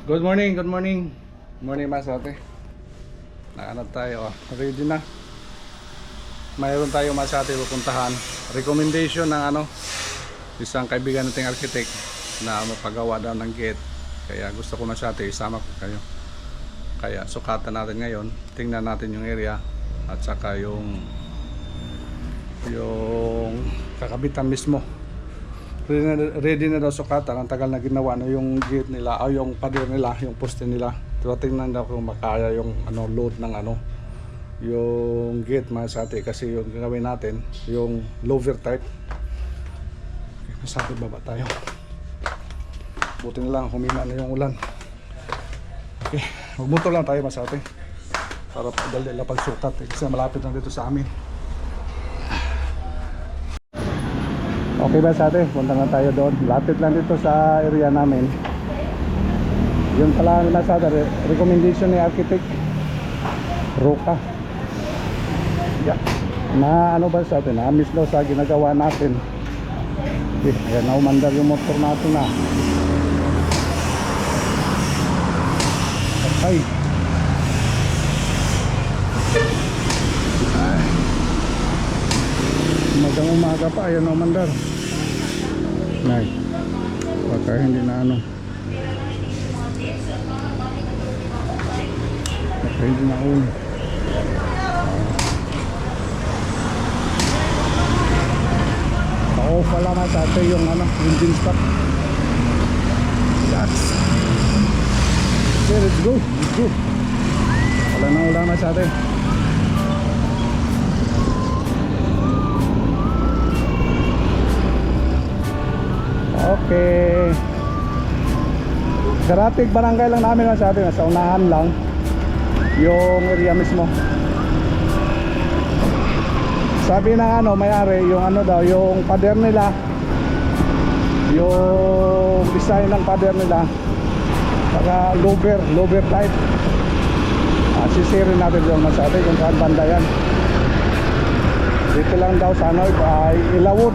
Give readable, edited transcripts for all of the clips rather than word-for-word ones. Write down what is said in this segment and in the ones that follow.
Good morning, good morning. Morning mas ate. Naanap tayo, ready na. Mayroon tayo mas ate pupuntahan. Recommendation ng isang kaibigan nating architect na mapagawa daw ng gate. Kaya gusto ko mas ate isama ko kayo. Kaya sukatan natin ngayon. Tingnan natin yung area at saka yung kakabitan mismo. Ready na daw sukatan. Ang tagal na ginawa na yung gate nila o yung pader nila, yung poste nila. Pero tingnan daw kung makaya yung load ng yung gate mga sate, kasi yung gagawin natin yung lower type. Okay, masate baba tayo. Buti na lang humina na yung ulan. Okay, magmotor lang tayo masate para padali lang pagsukat kasi malapit lang dito sa amin. Okay ba sa atin? Punta na tayo doon. Lapit lang dito sa area namin. Yun pala na sa atin. Recommendation ni architect Roca. Yeah. Na ba sa atin? Amis daw sa ginagawa natin. Okay. Ayan na, umandar yung motor natin na. Okay. Umagang umaga pa. Ayan na, umandar. Nay, baka hindi na baka hindi na pa-off pala na sa atin yung engine stop. Yes. Okay, let's go, let's go. Wala na ulan na sa atin. Okay. Karatig barangay lang namin sa atin, sa unahan lang yung area mismo. Sabi ng may-ari, yung daw, yung pader nila, yung design ng pader nila, saka lower type. Sisirin natin yung sa atin kung saan banda yan. Dito lang daw sa Ilawod.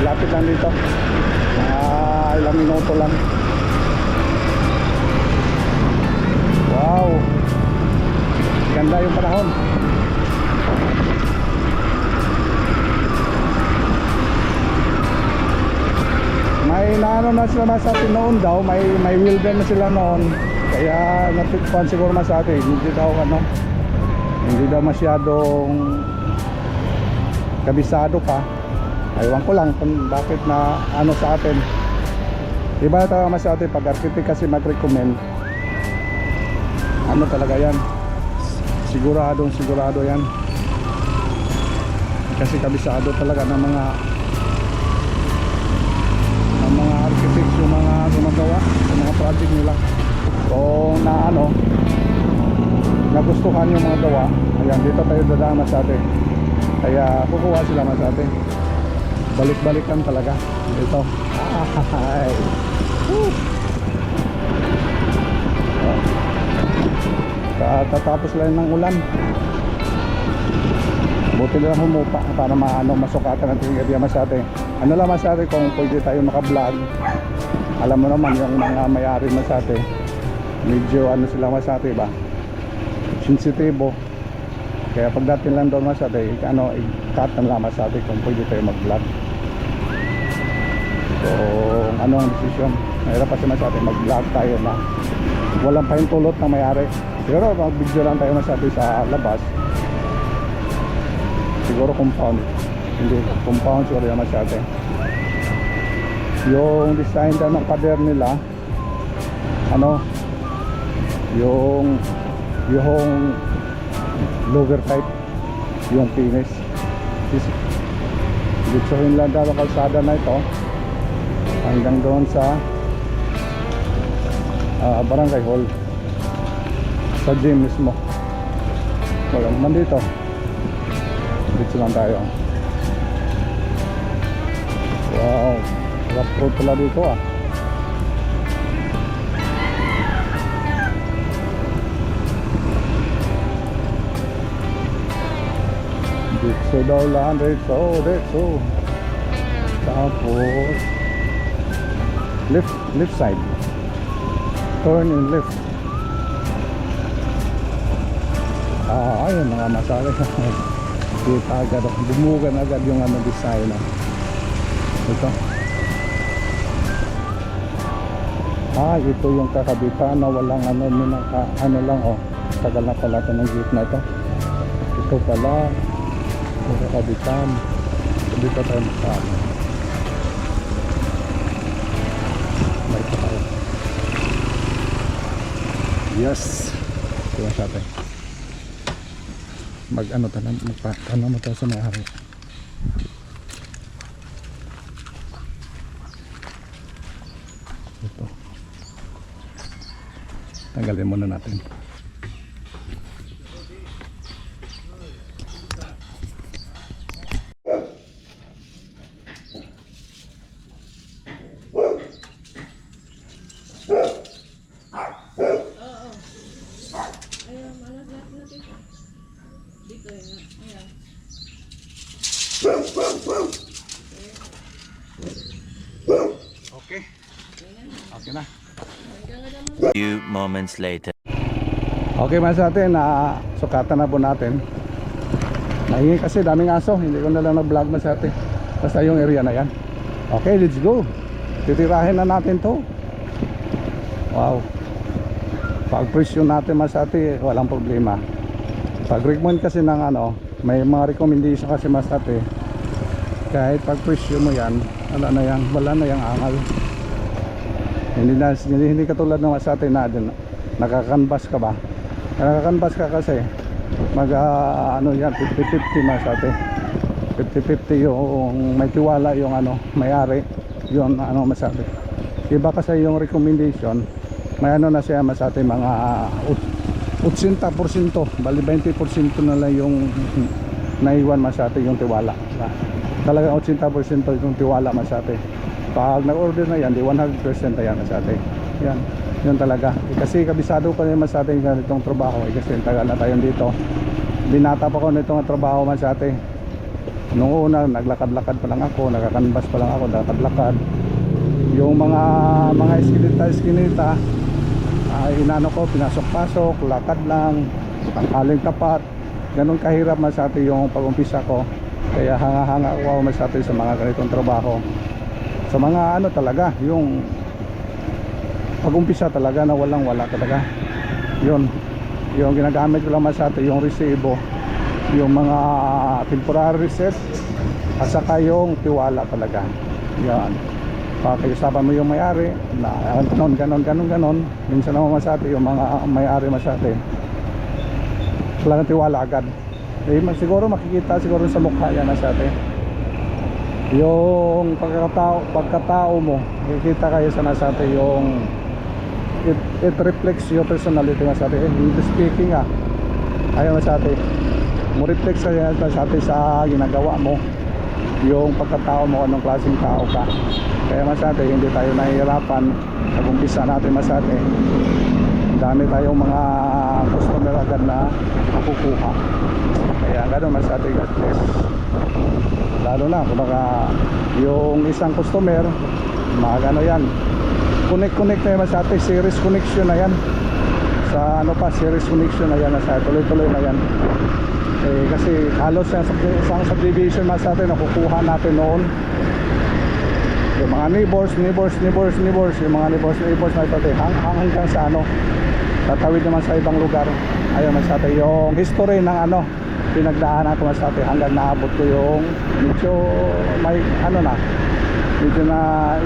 Lapit lang dito, ilang minuto lang. Wow, ganda yung panahon. May na sila sa atin noon daw, may wheel bend na sila noon. Kaya natikpan siguro sa atin. Hindi daw masyadong kabisado pa. Aywan ko lang kung bakit na sa atin. Iba tayo mas sa atin pag architect kasi mag-recommend. Talaga yan. Sigurado yan. Kasi kabisado talaga ng mga architects yung mga gumagawa sa mga project nila. Kung nagustuhan yung mga gawa, ayan, dito tayo dadaan sa atin. Kaya kukuha sila mas sa atin. Balik-balikan talaga ito. Tatapos lang ng ulan. Buti lang humupa para masukatan natin yung area masyate. Lang masyate kung pwede tayo maka-vlog. Alam mo naman yung mga may-ari masyate, medyo sila masyate ba, sensitibo. Kaya pagdating lang doon masyate, i-cut na lang masyate kung pwede tayo mag-vlog. So, ang decision? Mahirap pa siya masyate, mag-vlog tayo na walang pahintulot ng may-ari. Siguro mag-video lang tayo masyate sa labas. Siguro compound. Hindi, compound siguro yung masyate. Yung design daw ng pader nila, yung lower type, yung finish. Gitsuhin lang daw ang kalsada na ito hanggang doon sa barangay hall, sa gym mismo. Wala naman dito. Dito lang tayo. Wow, rough road pala dito Dito daw lang, dito. Tapos Left side. Turn in left. Ayun mga masali. Kita agad, bumugan agad yung ano design na. Ito. Ito yung kakabitan na walang ano, ano lang oh. Tagal na pala ito ng gate na ito. Ito pala yung kakabitan. Dito tayo makakano. May ito tayo. Yes. Ito yung sa atin. Mag-ano tayo, magpatano mo tayo sa may-ari. Ito. Tanggalin muna natin. Okay. Okay na. Few moments later. Okay man sa atin, sukatan na po natin. Nahingi kasi daming aso, hindi ko na lang na-vlog man sa atin. Basta yung area na yan. Okay, let's go. Titirahin na natin to. Wow. Pag presyo natin man sa atin, walang problema. Pag recommend kasi ng ano, may mga recommendation kasi mas atin. Kahit pag presyo mo yan, wala na yang angal. Hindi katulad ng sa atin na din, nakakanbas ka ba? Nakakanbas ka kasi ano yan, 50-50 mas atin. 50-50 yung may tiwala yung ano, may-ari, yung ano masabi. Iba kasi yung recommendation, may ano na siya mas atin mga 80%, bali 20% na lang yung naiwan mas atin yung tiwala. Talagang 80% yung tiwala mas atin. Pag nag-order na yan, di 100% na yan mas atin. Yan, yun talaga. Kasi kabisado ko na mas atin ganitong trabaho. Kasi tagal na tayo dito. Binata pa ko nitong trabaho mas atin. Noong una, naglakad-lakad pa lang ako, nakakanbas pa lang ako, lakad-lakad. Yung mga iskinita, inano ko, pinasok-pasok, lakad lang, tanghaling tapat. Ganun kahirap mas atin yung pag-umpisa ko. Kaya hanga-hanga ako mas atin sa mga ganitong trabaho. Sa mga ano talaga, yung pag-umpisa talaga na walang-wala talaga. Yun, yung ginagamit ko lang mas atin, yung resibo, yung mga temporary reset, at saka yung tiwala talaga. Yan. Pakiusapan mo yung may-ari na ganon. Minsan naman mas atin, yung mga may-ari mas atin, talagang tiwala agad. Siguro makikita siguro sa mukha yan mas atin. Yung pagkatao mo, makikita kayo sa nasa atin yung it reflects your personality mas atin. English speaking ayaw mas atin. Mo reflects kayo sa atin sa ginagawa mo, yung pagkatao mo, anong klaseng tao ka. Kaya mas atin, hindi tayo nahihirapan. Nag-umpisa natin mas atin, dami tayong mga customer agad na nakukuha. Kaya gano'n mas atin, God bless. Lalo na kung baka yung isang customer, mga ano yan, connect na yan mas atin, series connection na yan. Sa ano pa, series connection na yan mas atin, tuloy-tuloy na yan. Kasi halos isang subdivision mas atin nakukuha natin noon. Yung mga neighbors, yung mga neighbors na ito hanggang sa ano, tatawid naman sa ibang lugar. Ayun mas atin yung history ng ano, pinagdaanan ko mas atin hanggang naabot ko yung medyo may ano na, medyo na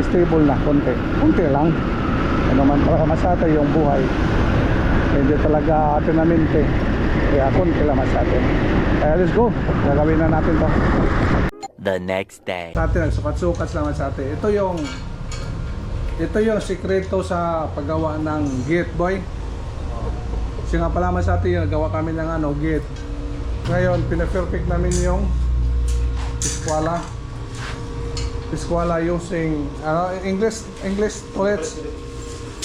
stable na, konti lang. Ano man talaga mas atin yung buhay, hindi talaga tinamente. Kaya konti lang mas atin. Kaya let's go, gagawin na natin to. The next day. Sa atin, nagsukat-sukat naman sa atin. Ito yung sikreto sa paggawa ng gate, boy. Kasi nga pala sa atin, nagawa kami ng ano, gate. Ngayon, pina-perfect namin yung Piskwala using English toilets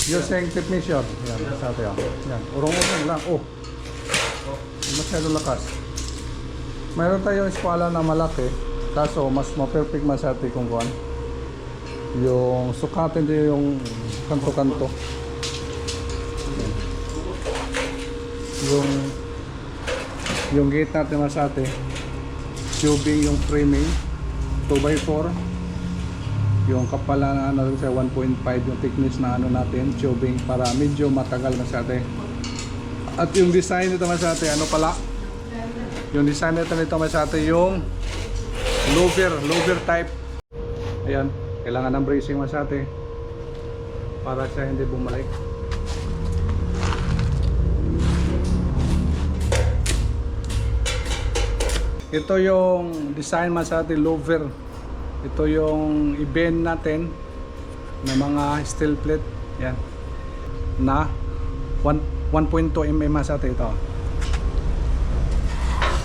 using tape measure. Yan, sa atin. Yan, urong-urong lang. Masyado lakas. Mayroon tayong eskwala na malaki, kaso mas ma-perfect mas atin kung kuhan. Yung sukatin din yung kanto-kanto. Yung gate natin masate, tubing yung framing 2x4, yung kapala na ano sa 1.5 yung thickness na ano natin tubing para medyo matagal masate. At yung design nito masate, ano pala, yung design nito masate yung louver type. Ayan, kailangan ng bracing masate para siya hindi bumalik. Ito yung design masate louver. Ito yung i-bend natin ng mga steel plate. Yan. Na 1.2 mm masate ito.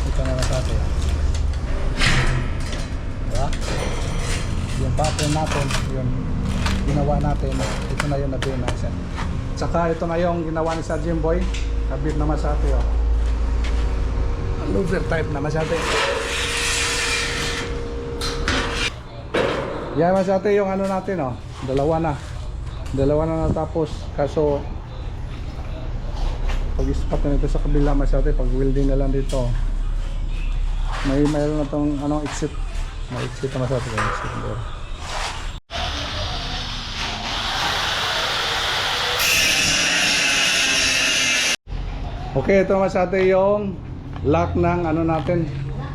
Ito na masate. Diba? Yung pattern natin, yung ginawa natin, ito na yung na-bend natin. Tsaka ito na yung ginawa ni Sir Jimboy. Kabit na masate. Oh. Louver type na masate. Yan masate yung ano natin oh. Dalawa na natapos. Kaso pag-ispat na nito sa kabila masate, pag welding na lang dito. Mayroon na tong anong exit. May exit na masate. Exit door. Okay, ito masate yung lock ng ano natin,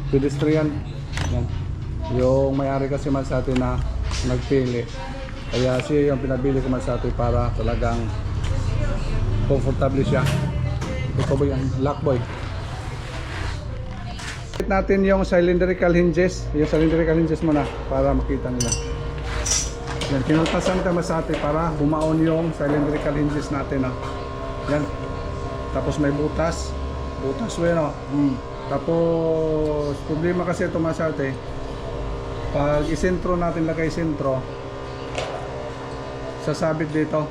pedestrian. Yan. Yung may-ari kasi masate na nagpili. Kaya siya yung pinabili ko masate para talagang comfortable siya. Ito ba yung lock boy? Natin yung cylindrical hinges. Yung cylindrical hinges muna para makita nila. Yan, kinultasan kita masate para bumaon yung cylindrical hinges natin. Yan. Tapos may butas. Butas bueno. Tapos problema kasi ito masate, pag isentro natin, lagay sentro, sasabit dito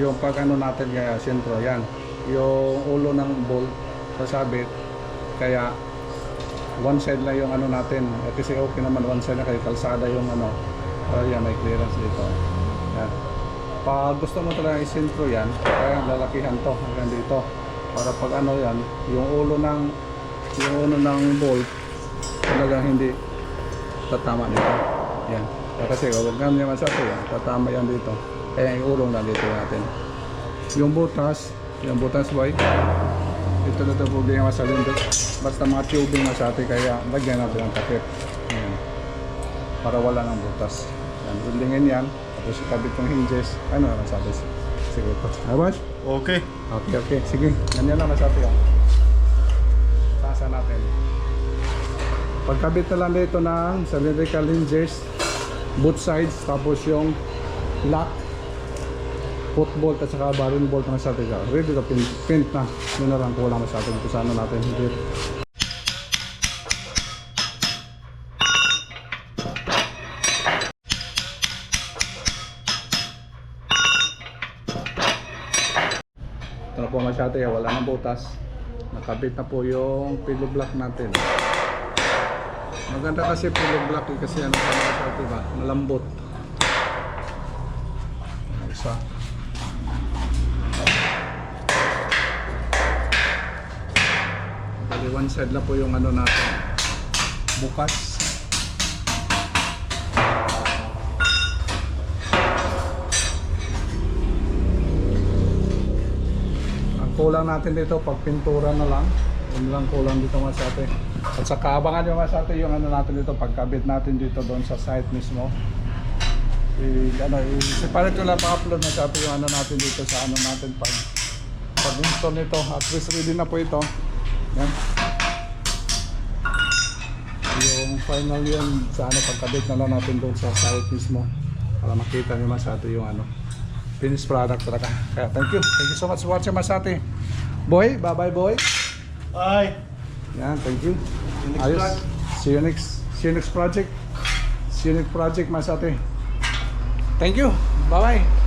yung pag ano natin kaya sentro, yan yung ulo ng bolt sasabit, kaya one side lang yung ano natin, kasi okay naman one side na kayo, kalsada yung ano, yan may clearance dito. Yan, pag gusto mo talaga isentro yan, kaya lalakihan to hanggang dito para pag ano yan, yung ulo ng bolt talaga hindi tatama dito. Yan. Kasi huwag naman naman sa ito yan, tatama yan dito. Kaya yung ulong lang dito natin. Yung butas boy, ito na ito problema sa lindot. Basta mga tubing na sa atin, kaya lagyan natin ng takip. Yan. Para wala ng butas. Yan, buildingin yan. Tapos ikabit yung hinges. Ano na sabi? Sige ito. Abas? Okay. Okay. Sige. Ganyan lang masabi yan. Tasa natin. Pagkabit na lang dito ng cylindrical hinges, both sides, tapos yung lock, foot bolt at saka barrel bolt na masabi ka. Ready to pint na. Yun na lang kulang masabi kung saan natin hindi. Ito na po masyate, wala nang butas. Nakabit na po yung pillow block natin. Maganda kasi pillow block kasi ano sa masyate ba? Malambot. Isa. Bali one side lang po yung ano natin. Bukas. Kulang natin dito pag pintura na lang. Yun lang kulang dito masate. At saka abangan nyo masate yung ano natin dito, pagkabit natin dito doon sa site mismo. Separate ko lang pa-upload masate yung ano natin dito sa ano natin pag install nito. At least ready na po ito. Yan. Yung final yun sa ano, pagkabit na lang natin doon sa site mismo para makita nyo masate yung ano, finished product talaga. Kaya thank you so much for watching masate. Boy, bye boy. Bye. Yan, thank you. Next Ayos. vlog. See you next project. See you next project masate. Thank you. Bye bye.